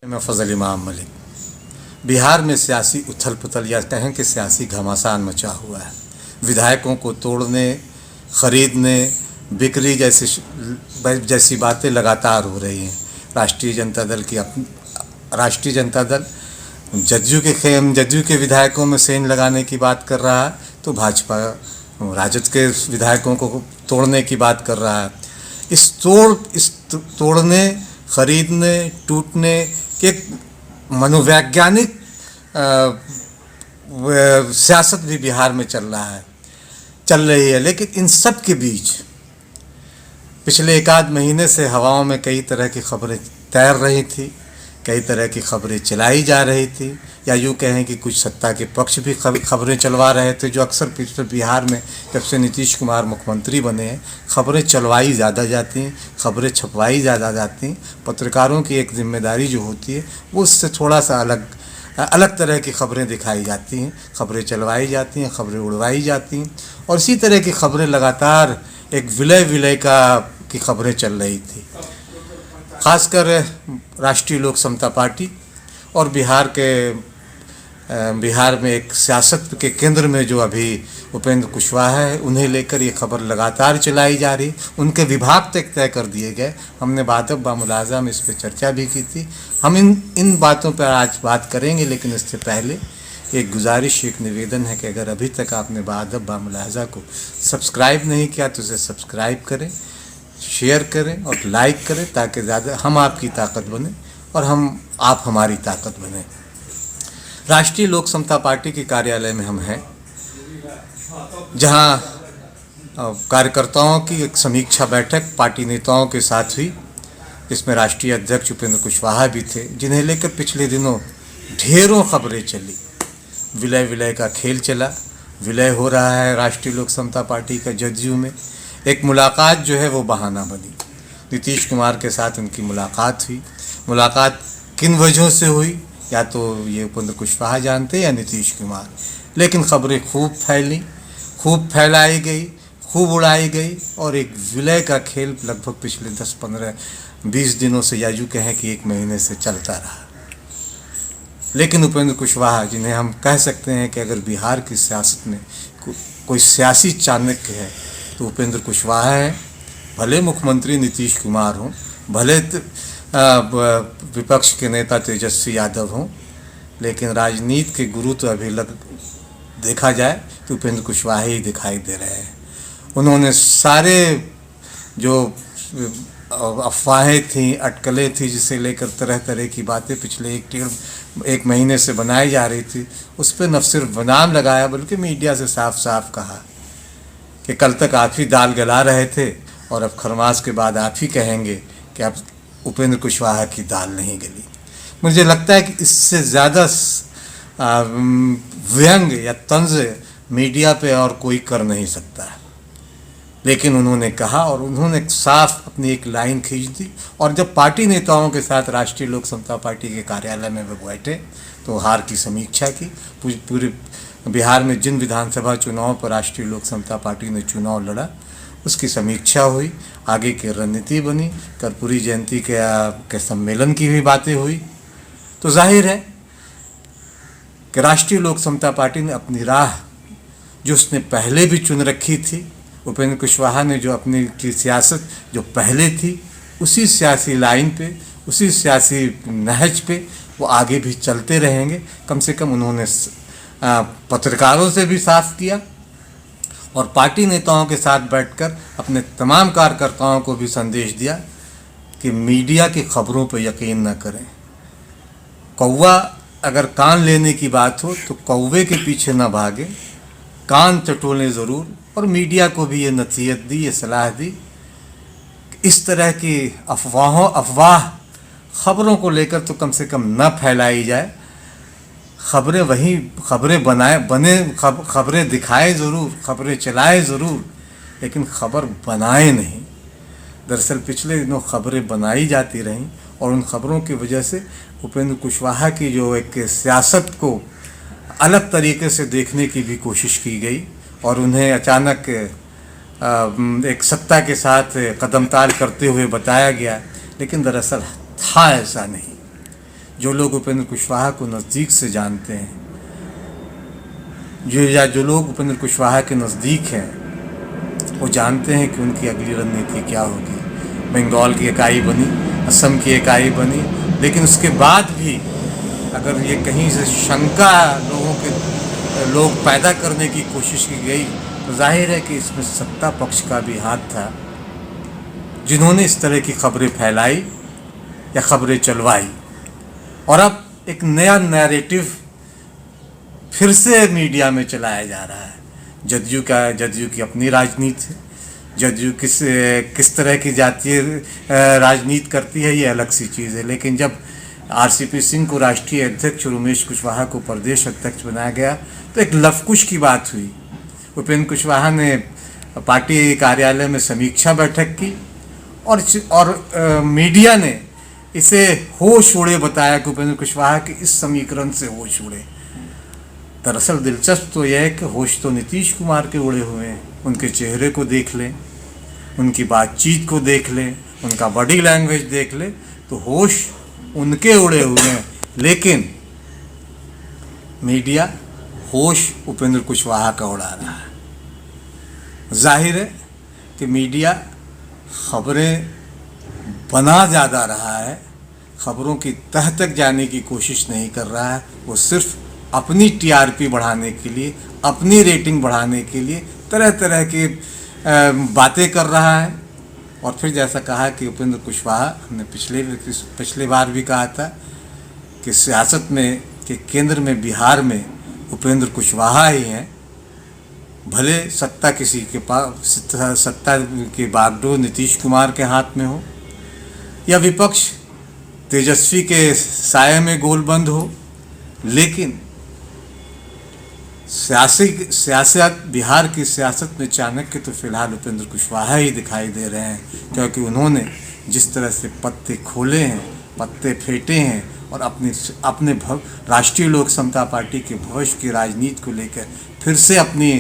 मैं फजल इमाम मलिक। बिहार में सियासी उथल पुथल या कहें कि सियासी घमासान मचा हुआ है। विधायकों को तोड़ने, खरीदने, बिक्री जैसी बातें लगातार हो रही हैं। राष्ट्रीय जनता दल जदयू के विधायकों में सेंध लगाने की बात कर रहा है, तो भाजपा राजद के विधायकों को तोड़ने की बात कर रहा है। इस तोड़ने, खरीदने, टूटने के मनोवैज्ञानिक सियासत भी बिहार में चल रही है। लेकिन इन सब के बीच पिछले एक आध महीने से हवाओं में कई तरह की खबरें तैर रही थी, कई तरह की खबरें चलाई जा रही थी, या यूँ कहें कि कुछ सत्ता के पक्ष भी खबरें चलवा रहे थे, जो अक्सर पिछले बिहार में जब से नीतीश कुमार मुख्यमंत्री बने हैं खबरें चलवाई ज़्यादा जाती हैं, खबरें छपवाई ज़्यादा जाती हैं। पत्रकारों की एक जिम्मेदारी जो होती है वो उससे थोड़ा सा अलग तरह की खबरें दिखाई जाती हैं, खबरें चलवाई जाती हैं, खबरें उड़वाई जाती हैं। और इसी तरह की खबरें लगातार एक विलय की खबरें चल रही थी। खासकर राष्ट्रीय लोक समता पार्टी और बिहार में एक सियासत के केंद्र में जो अभी उपेंद्र कुशवाहा है, उन्हें लेकर ये खबर लगातार चलाई जा रही। उनके विभाग तय कर दिए गए। हमने बादब बामुलाजा में इस पर चर्चा भी की थी। हम इन बातों पर आज बात करेंगे, लेकिन इससे पहले एक गुजारिश, एक निवेदन है कि अगर अभी तक आपने बादब बामुलाजा को सब्सक्राइब नहीं किया तो इसे सब्सक्राइब करें, शेयर करें और लाइक करें, ताकि ज़्यादा हम आपकी ताकत बने और आप हमारी ताकत बने। राष्ट्रीय लोक समता पार्टी के कार्यालय में हम हैं, जहां कार्यकर्ताओं की एक समीक्षा बैठक पार्टी नेताओं के साथ हुई, जिसमें राष्ट्रीय अध्यक्ष उपेंद्र कुशवाहा भी थे, जिन्हें लेकर पिछले दिनों ढेरों खबरें चली। विलय का खेल चला, विलय हो रहा है राष्ट्रीय लोक समता पार्टी का जदयू में। एक मुलाकात जो है वो बहाना बनी। नीतीश कुमार के साथ उनकी मुलाकात हुई। मुलाकात किन वजहों से हुई, या तो ये उपेंद्र कुशवाहा जानते या नीतीश कुमार, लेकिन खबरें खूब फैली, खूब फैलाई गई, खूब उड़ाई गई, और एक विलय का खेल लगभग पिछले 10-15-20 दिनों से, या यूँ कहें कि एक महीने से चलता रहा। लेकिन उपेंद्र कुशवाहा, जिन्हें हम कह सकते हैं कि अगर बिहार की सियासत में कोई सियासी चाणक्य है तो उपेंद्र कुशवाहा है। भले मुख्यमंत्री नीतीश कुमार हों, भले विपक्ष के नेता तेजस्वी यादव हों, लेकिन राजनीति के गुरु तो अभी देखा जाए तो उपेंद्र कुशवाहा ही दिखाई दे रहे हैं। उन्होंने सारे जो अफवाहें थीं, अटकलें थी, जिसे लेकर तरह तरह की बातें पिछले एक महीने से बनाई जा रही थी, उस पर न सिर्फ बनाम लगाया बल्कि मीडिया से साफ साफ कहा कि कल तक आप ही दाल गला रहे थे और अब खरमास के बाद आप ही कहेंगे कि अब उपेंद्र कुशवाहा की दाल नहीं गली। मुझे लगता है कि इससे ज़्यादा व्यंग या तंज मीडिया पे और कोई कर नहीं सकता है। लेकिन उन्होंने कहा और उन्होंने साफ अपनी एक लाइन खींच दी। और जब पार्टी नेताओं के साथ राष्ट्रीय लोक समता पार्टी के कार्यालय में वे बैठे तो हार की समीक्षा की। पूरे बिहार में जिन विधानसभा चुनाव पर राष्ट्रीय लोक समता पार्टी ने चुनाव लड़ा, उसकी समीक्षा हुई, आगे की रणनीति बनी, कर्पूरी जयंती के सम्मेलन की भी बातें हुई। तो जाहिर है कि राष्ट्रीय लोक समता पार्टी ने अपनी राह, जो उसने पहले भी चुन रखी थी, उपेंद्र कुशवाहा ने जो अपनी की सियासत जो पहले थी, उसी सियासी लाइन पे, उसी सियासी नहज पे वो आगे भी चलते रहेंगे। कम से कम उन्होंने पत्रकारों से भी साफ किया और पार्टी नेताओं के साथ बैठकर अपने तमाम कार्यकर्ताओं को भी संदेश दिया कि मीडिया की खबरों पर यकीन न करें। कौवा अगर कान लेने की बात हो तो कौवे के पीछे न भागे, कान टटोलें ज़रूर। और मीडिया को भी ये नसीहत दी, ये सलाह दी, इस तरह की अफवाह खबरों को लेकर तो कम से कम न फैलाई जाए। खबरें दिखाए ज़रूर, खबरें चलाए ज़रूर, लेकिन खबर बनाए नहीं। दरअसल पिछले दिनों खबरें बनाई जाती रहीं और उन खबरों की वजह से उपेंद्र कुशवाहा की जो एक सियासत को अलग तरीके से देखने की भी कोशिश की गई और उन्हें अचानक एक सत्ता के साथ कदमताल करते हुए बताया गया, लेकिन दरअसल था ऐसा नहीं। जो लोग उपेंद्र कुशवाहा को नज़दीक से जानते हैं, जो लोग उपेंद्र कुशवाहा के नज़दीक हैं, वो जानते हैं कि उनकी अगली रणनीति क्या होगी। बंगाल की इकाई बनी, असम की इकाई बनी, लेकिन उसके बाद भी अगर ये कहीं से शंका लोग पैदा करने की कोशिश की गई तो जाहिर है कि इसमें सत्ता पक्ष का भी हाथ था, जिन्होंने इस तरह की खबरें फैलाई या खबरें चलवाई। और अब एक नया नैरेटिव फिर से मीडिया में चलाया जा रहा है। जदयू की अपनी राजनीति है, जदयू किस तरह की जातीय राजनीति करती है, ये अलग सी चीज़ है। लेकिन जब आरसीपी सिंह को राष्ट्रीय अध्यक्ष और उमेश कुशवाहा को प्रदेश अध्यक्ष बनाया गया तो एक लवकुश की बात हुई। उपेंद्र कुशवाहा ने पार्टी कार्यालय में समीक्षा बैठक की और मीडिया ने इसे होश उड़े बताया कि उपेंद्र कुशवाहा के इस समीकरण से होश उड़े। दरअसल दिलचस्प तो यह है कि होश तो नीतीश कुमार के उड़े हुए हैं। उनके चेहरे को देख लें, उनकी बातचीत को देख लें, उनका बॉडी लैंग्वेज देख लें तो होश उनके उड़े हुए हैं। लेकिन मीडिया होश उपेंद्र कुशवाहा का उड़ा रहा है। जाहिर है कि मीडिया खबरें बना ज़्यादा रहा है, खबरों की तह तक जाने की कोशिश नहीं कर रहा है। वो सिर्फ अपनी टीआरपी बढ़ाने के लिए, अपनी रेटिंग बढ़ाने के लिए तरह तरह की बातें कर रहा है। और फिर जैसा कहा कि उपेंद्र कुशवाहा, हमने पिछले बार भी कहा था कि सियासत में कि केंद्र में बिहार में उपेंद्र कुशवाहा ही हैं। भले सत्ता किसी के पास, सत्ता के बागडोर नीतीश कुमार के हाथ में हो या विपक्ष तेजस्वी के साये में गोलबंद हो, लेकिन सियासत बिहार की सियासत में चाणक्य तो फिलहाल उपेंद्र कुशवाहा ही दिखाई दे रहे हैं, क्योंकि उन्होंने जिस तरह से पत्ते खोले हैं, पत्ते फेंटे हैं और अपने राष्ट्रीय लोक समता पार्टी के भविष्य की राजनीति को लेकर फिर से अपनी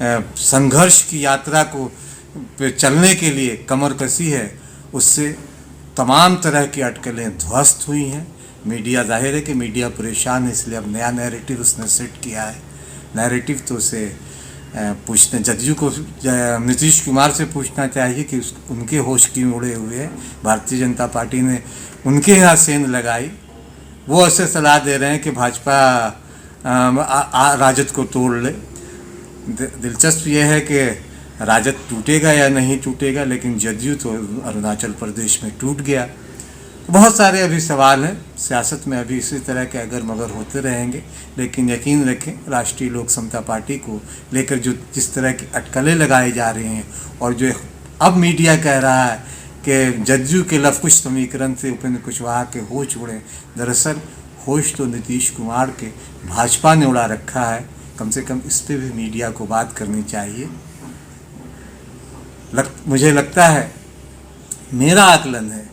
संघर्ष की यात्रा को चलने के लिए कमर कसी है, उससे तमाम तरह की अटकलें ध्वस्त हुई हैं। मीडिया, जाहिर है कि मीडिया परेशान है, इसलिए अब नया नैरेटिव उसने सेट किया है। नैरेटिव तो उसे जदयू को नीतीश कुमार से पूछना चाहिए कि उनके होश क्यों उड़े हुए हैं। भारतीय जनता पार्टी ने उनके यहाँ सेंध लगाई, वो ऐसे सलाह दे रहे हैं कि भाजपा राजद को तोड़ ले। दिलचस्प ये है कि राजद टूटेगा या नहीं टूटेगा, लेकिन जदयू तो अरुणाचल प्रदेश में टूट गया। बहुत सारे अभी सवाल हैं सियासत में, अभी इसी तरह के अगर मगर होते रहेंगे। लेकिन यकीन रखें, राष्ट्रीय लोक समता पार्टी को लेकर जो जिस तरह की अटकलें लगाई जा रही हैं और जो अब मीडिया कह रहा है कि जदयू के लवकुश समीकरण से उपेंद्र कुशवाहा के होश उड़े, दरअसल होश तो नीतीश कुमार के भाजपा ने उड़ा रखा है। कम से कम इस पर भी मीडिया को बात करनी चाहिए। मुझे लगता है, मेरा आकलन है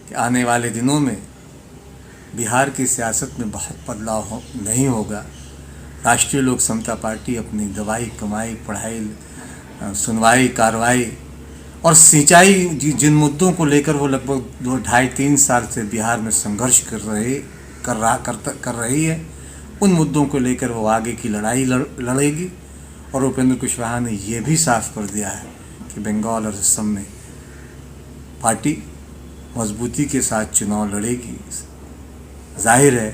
कि आने वाले दिनों में बिहार की सियासत में बहुत बदलाव नहीं होगा। राष्ट्रीय लोक समता पार्टी अपनी दवाई, कमाई, पढ़ाई, सुनवाई, कार्रवाई और सिंचाई, जिन मुद्दों को लेकर वो लगभग 2-2.5-3 साल से बिहार में संघर्ष कर रही है, उन मुद्दों को लेकर वो आगे की लड़ाई लड़ेगी। और उपेंद्र कुशवाहा ने ये भी साफ कर दिया है कि बंगाल और असम में पार्टी मजबूती के साथ चुनाव लड़ेगी। जाहिर है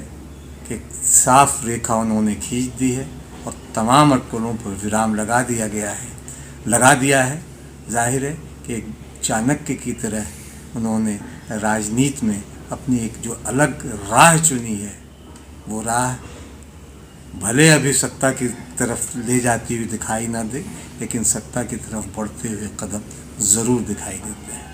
कि साफ रेखा उन्होंने खींच दी है और तमाम अटकलों पर विराम लगा दिया है। जाहिर है कि एक चाणक्य की तरह उन्होंने राजनीति में अपनी एक जो अलग राह चुनी है, वो राह भले अभी सत्ता की तरफ ले जाती हुई दिखाई ना दे, लेकिन सत्ता की तरफ बढ़ते हुए कदम ज़रूर दिखाई देते हैं।